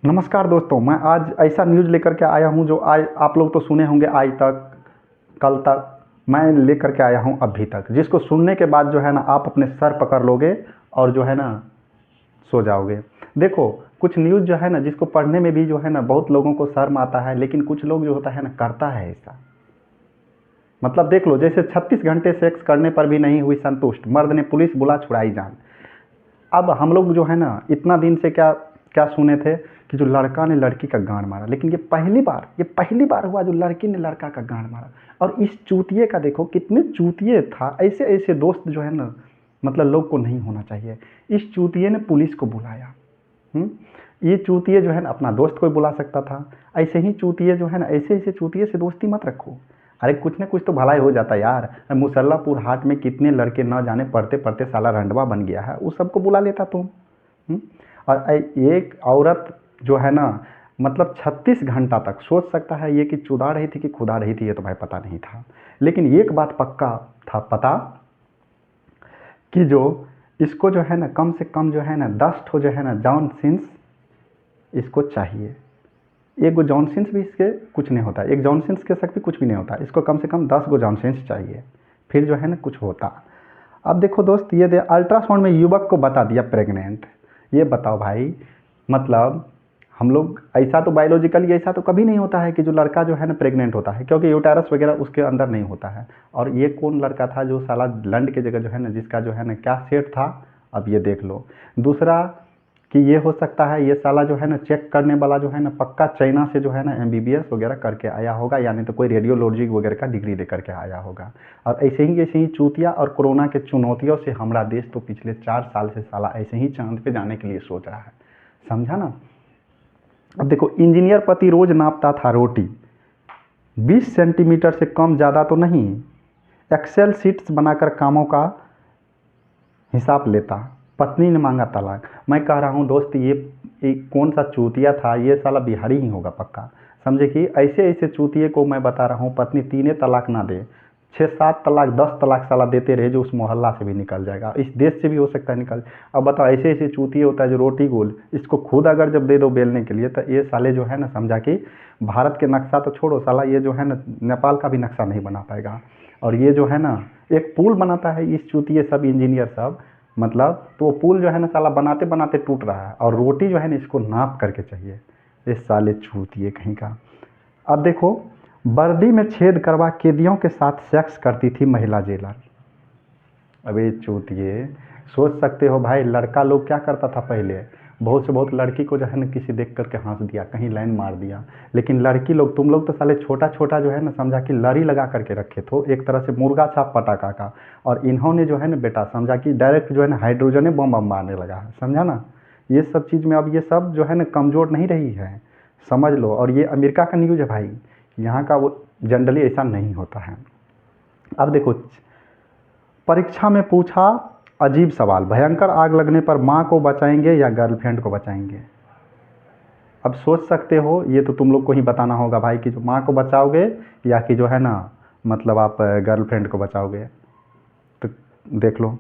नमस्कार दोस्तों, मैं आज ऐसा न्यूज़ लेकर के आया हूं जो आज आप लोग तो सुने होंगे आज तक, कल तक। मैं लेकर के आया हूं अभी तक, जिसको सुनने के बाद जो है ना आप अपने सर पकड़ लोगे और जो है ना सो जाओगे। देखो, कुछ न्यूज़ जो है ना जिसको पढ़ने में भी जो है ना बहुत लोगों को शर्म आता है, लेकिन कुछ लोग जो होता है ना करता है ऐसा। मतलब देख लो, जैसे 36 घंटे सेक्स करने पर भी नहीं हुई संतुष्ट, मर्द ने पुलिस बुला छुड़ाई जान। अब हम लोग जो है ना इतना दिन से क्या क्या सुने थे कि जो लड़का ने लड़की का गांड मारा, लेकिन ये पहली बार हुआ जो लड़की ने लड़का का गांड मारा। और इस चूतिए का देखो कितने चूतिए था, ऐसे ऐसे दोस्त जो है ना, मतलब लोग को नहीं होना चाहिए। इस चूतिए ने पुलिस को बुलाया। हम्म ये चूतिए जो है ना अपना दोस्त कोई बुला सकता था। ऐसे ही चूतिए जो है ना, ऐसे ऐसे चूतिए से दोस्ती मत रखो। अरे कुछ ना कुछ तो भलाई हो जाता है यार। मुसल्लापुर हाट में कितने लड़के न जाने पढ़ते पढ़ते साला रंडवा बन गया है, उस सबको बुला लेता तुम। हम्म? और एक औरत जो है ना, मतलब 36 घंटा तक सोच सकता है ये कि चुदा रही थी कि खुदा रही थी, ये तो भाई पता नहीं था। लेकिन एक बात पक्का था पता, कि जो इसको जो है ना कम से कम जो है ना 10 ठो जो है ना जॉन सिंस इसको चाहिए। एक गो जॉनसिन्स भी इसके कुछ नहीं होता, एक जॉनसिन्स के शक भी कुछ भी नहीं होता, इसको कम से कम 10 गो जॉनसिन्स चाहिए, फिर जो है ना कुछ होता। अब देखो दोस्त, ये दे अल्ट्रासाउंड में युवक को बता दिया प्रेग्नेंट। ये बताओ भाई, मतलब हम लोग ऐसा तो बायोलॉजिकली ऐसा तो कभी नहीं होता है कि जो लड़का जो है ना प्रेग्नेंट होता है, क्योंकि यूटेरस वगैरह उसके अंदर नहीं होता है। और ये कौन लड़का था जो साला लंड के जगह जो है ना, जिसका जो है ना क्या सेट था, अब ये देख लो। दूसरा कि ये हो सकता है ये साला जो है ना चेक करने वाला जो है ना पक्का चाइना से जो है ना एमबीबीएस वगैरह करके आया होगा, यानी तो कोई रेडियोलॉजी वगैरह का डिग्री लेकर के आया होगा। और ऐसे ही चूतिया और कोरोना के चुनौतियों से हमारा देश तो पिछले 4 साल से साला ऐसे ही चांद पे जाने के लिए सोच रहा है। समझा ना। अब देखो, इंजीनियर पति रोज नापता था रोटी, 20 सेंटीमीटर से कम ज़्यादा तो नहीं। एक्सेल शीट्स बनाकर कामों का हिसाब लेता, पत्नी ने मांगा तलाक। मैं कह रहा हूँ दोस्त, ये कौन सा चूतिया था, ये साला बिहारी ही होगा पक्का। समझे कि ऐसे ऐसे चूतिए को मैं बता रहा हूँ, पत्नी 3 तलाक ना दे, 6 7 तलाक 10 तलाक साला देते रहे, जो उस मोहल्ला से भी निकल जाएगा, इस देश से भी हो सकता है निकल। अब बताओ, ऐसे ऐसे चूतिए होता है जो रोटी गोल, इसको खुद अगर जब दे दो बेलने के लिए, तो ये साले जो है ना समझा कि भारत के नक्शा तो छोड़ो, साला ये जो है ना नेपाल का भी नक्शा नहीं बना पाएगा। और ये जो है ना एक पुल बनाता है इस चूतिए सब इंजीनियर सब, मतलब तो वो पुल जो है ना साला बनाते बनाते टूट रहा है, और रोटी जो है ना इसको नाप करके चाहिए। इस साले चूतिए कहीं का। अब देखो, वर्दी में छेद करवा कैदियों के साथ सेक्स करती थी महिला जेलर। अबे चूतिए, सोच सकते हो भाई, लड़का लोग क्या करता था पहले, बहुत से बहुत लड़की को जो है ना किसी देख करके हंस दिया, कहीं लाइन मार दिया। लेकिन लड़की लोग, तुम लोग तो साले छोटा छोटा जो है ना समझा कि लड़ी लगा करके रखे थे, एक तरह से मुर्गा छाप पटाखा का। और इन्होंने जो है ना बेटा समझा कि डायरेक्ट जो है ना हाइड्रोजन बम बम मारने लगा है, समझा ना। ये सब चीज़ में अब ये सब जो है ना कमज़ोर नहीं रही है, समझ लो। और ये अमेरिका का न्यूज़ है भाई, यहाँ का वो जनरली ऐसा नहीं होता है। अब देखो, परीक्षा में पूछा अजीब सवाल, भयंकर आग लगने पर माँ को बचाएंगे या गर्लफ्रेंड को बचाएंगे। अब सोच सकते हो, ये तो तुम लोग को ही बताना होगा भाई, कि जो माँ को बचाओगे या कि जो है ना मतलब आप गर्लफ्रेंड को बचाओगे। तो देख लो,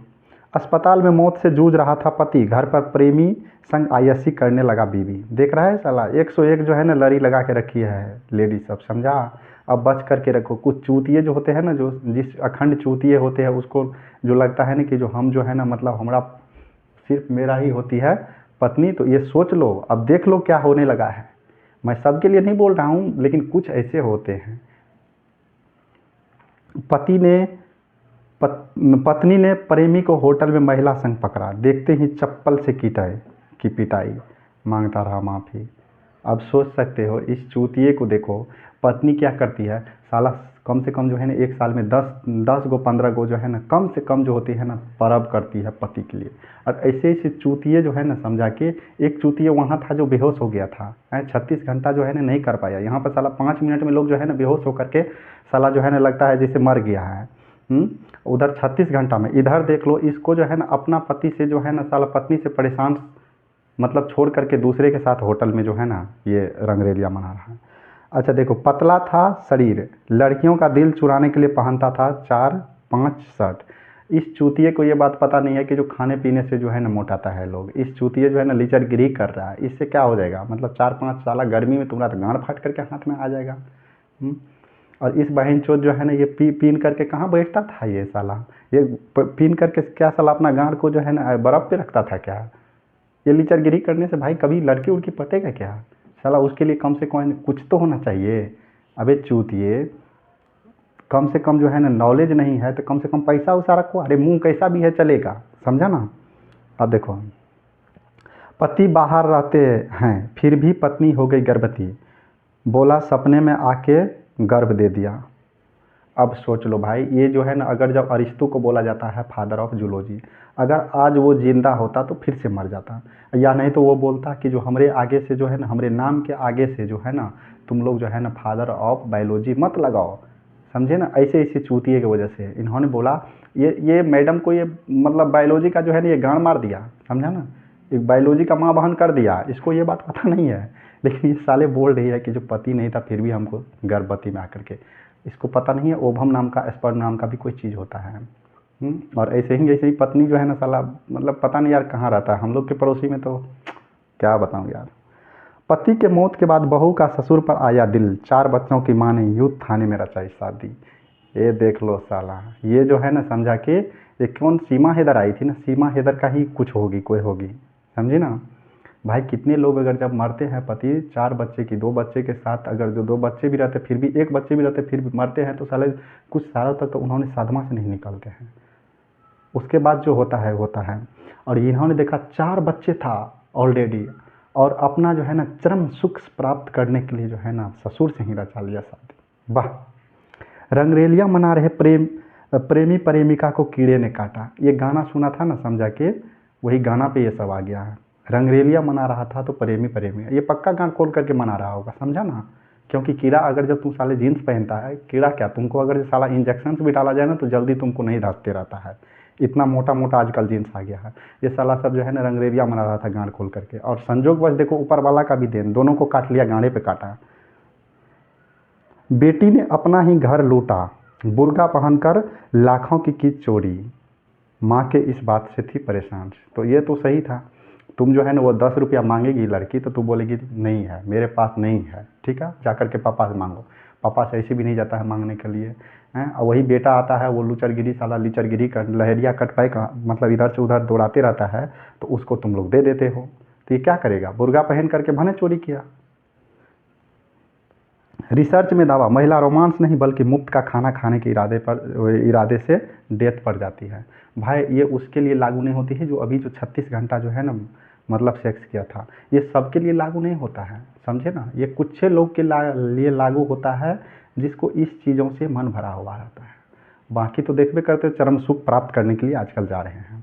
अस्पताल में मौत से जूझ रहा था पति, घर पर प्रेमी संग आईएससी करने लगा बीवी। देख रहा है साला, 101 जो है ना लड़ी लगा के रखी है लेडी सब, समझा। अब बच करके रखो, कुछ चूतिए जो होते हैं ना, जो जिस अखंड चूतिए होते हैं, उसको जो लगता है ना कि जो हम जो है ना मतलब हमारा सिर्फ मेरा ही होती है पत्नी, तो ये सोच लो, अब देख लो क्या होने लगा है। मैं सबके लिए नहीं बोल रहा हूँ, लेकिन कुछ ऐसे होते हैं। पति ने पत्नी ने प्रेमी को होटल में महिला संग पकड़ा, देखते ही चप्पल से की पिटाई, मांगता रहा माफ़ी। अब सोच सकते हो इस चूतिए को देखो, पत्नी क्या करती है साला, कम से कम जो है ना एक साल में 10 गो 15 गो जो है ना कम से कम जो होती है ना परब करती है पति के लिए। और ऐसे ऐसे चूतिए जो है ना समझा के, एक चूतिए वहाँ था जो बेहोश हो गया था, 36 घंटा जो है ना नहीं कर पाया, यहाँ पर साला 5 मिनट में लोग जो है ना बेहोश होकर के साला जो है ना लगता है जैसे मर गया है। उधर 36 घंटा में, इधर देख लो, इसको जो है ना अपना पति से जो है ना साला पत्नी से परेशान, मतलब छोड़ करके दूसरे के साथ होटल में जो है ना ये रंगरेलिया मना रहा है। अच्छा देखो, पतला था शरीर, लड़कियों का दिल चुराने के लिए पहनता था 4 5 शर्ट। इस चूतिए को ये बात पता नहीं है कि जो खाने पीने से जो है ना मोटाता है लोग। इस चूतिए जो है ना लीचरगिरी कर रहा है, इससे क्या हो जाएगा, मतलब 4-5 साल गर्मी में तुम्हारा तो गांड फाट करके हाथ में आ जाएगा। और इस बहन चोद जो है ना ये पीन करके कहाँ बैठता था ये साला, ये पीन करके क्या साला अपना गांड को जो है ना बर्फ़ पे रखता था क्या। ये लीचरगिरी करने से भाई कभी लड़की उड़की पटेगा क्या साला, उसके लिए कम से कम कुछ तो होना चाहिए। अबे चूतिए, कम से कम जो है ना नॉलेज नहीं है तो कम से कम पैसा उसा रखो। अरे मुंह कैसा भी है चलेगा, समझा ना। अब देखो, पति बाहर रहते हैं फिर भी पत्नी हो गई गर्भवती, बोला सपने में आके गर्भ दे दिया। अब सोच लो भाई, ये जो है ना अगर जब अरिस्तु को बोला जाता है फादर ऑफ जूलॉजी, अगर आज वो जिंदा होता तो फिर से मर जाता, या नहीं तो वो बोलता कि जो हमारे आगे से जो है ना, हमारे नाम के आगे से जो है ना तुम लोग जो है ना फादर ऑफ बायोलॉजी मत लगाओ, समझे ना। ऐसे ऐसे चूतिए की वजह से इन्होंने बोला, ये मैडम को ये मतलब बायोलॉजी का जो है ना ये गांड मार दिया, समझा ना, एक बायोलॉजी का माँ बहन कर दिया, इसको ये बात पता नहीं है। लेकिन ये साले बोल रही है कि जो पति नहीं था फिर भी हमको गर्भवती में आकर के, इसको पता नहीं है ओवम नाम का, स्पर्म नाम का भी कोई चीज़ होता है। और ऐसे ही पत्नी जो है ना साला, मतलब पता नहीं यार कहाँ रहता है, हम लोग के पड़ोसी में तो क्या बताऊँ यार। पति के मौत के बाद बहू का ससुर पर आया दिल, 4 बच्चों की मां ने यूथ थाने में रचाई शादी। ये देख लो साला, ये जो है ना समझा के, ये कौन सीमा हैदर आई थी ना, सीमा हैदर का ही कुछ होगी, कोई होगी, समझे ना। भाई कितने लोग अगर जब मरते हैं पति 4 बच्चे की, 2 बच्चे के साथ अगर जो 2 बच्चे भी रहते फिर भी, 1 बच्चे भी रहते फिर भी मरते हैं, तो साले कुछ सालों तक तो उन्होंने साधमा से नहीं निकलते हैं। उसके बाद जो होता है होता है। और इन्होंने देखा 4 बच्चे था ऑलरेडी, और अपना जो है ना चरम सुख प्राप्त करने के लिए जो है ना ससुर से ही रचा लिया शादी। वाह। रंगरेलियां मना रहे प्रेमी प्रेमिका को कीड़े ने काटा, ये गाना सुना था ना समझा के, वही गाना पे ये सब आ गया है। रंगरेलिया मना रहा था तो प्रेमी प्रेमी, ये पक्का गान खोल करके मना रहा होगा, समझा ना। क्योंकि कीड़ा अगर जब तुम साले जीन्स पहनता है, कीड़ा क्या तुमको अगर साला इंजेक्शन भी डाला जाए ना तो जल्दी तुमको नहीं धंसते रहता है, इतना मोटा मोटा आजकल जीन्स आ गया है। ये साला सब जो है ना रंगरेलिया मना रहा था गांड खोल करके, और संजोगवश देखो ऊपर वाला का भी देन, दोनों को काट लिया, गांडे पे काटा। बेटी ने अपना ही घर लूटा, बुर्का पहनकर लाखों की चोरी, माँ के इस बात से थी परेशान। तो ये तो सही था, तुम जो है ना वो 10 रुपया मांगेगी लड़की तो तू बोलेगी नहीं है मेरे पास नहीं है, ठीक है जा करके पापा से मांगो। पापा से ऐसे भी नहीं जाता है मांगने के लिए हैं। और वही बेटा आता है वो लुचरगिरी साला लीचरगिरी कर लहरिया कट पाए का मतलब इधर से उधर दौड़ाते रहता है, तो उसको तुम लोग दे देते हो। तो ये क्या करेगा, बुर्गा पहन करके भने चोरी किया। रिसर्च में दावा, महिला रोमांस नहीं बल्कि मुफ्त का खाना खाने के इरादे से डेथ पर जाती है। भाई ये उसके लिए लागू नहीं होती है जो अभी जो 36 घंटा जो है ना मतलब सेक्स किया था, ये सबके लिए लागू नहीं होता है, समझे ना। ये कुछ लोग के लिए लागू होता है जिसको इस चीज़ों से मन भरा हुआ रहता है। बाकी तो देखबे करते चरम सुख प्राप्त करने के लिए आजकल जा रहे हैं।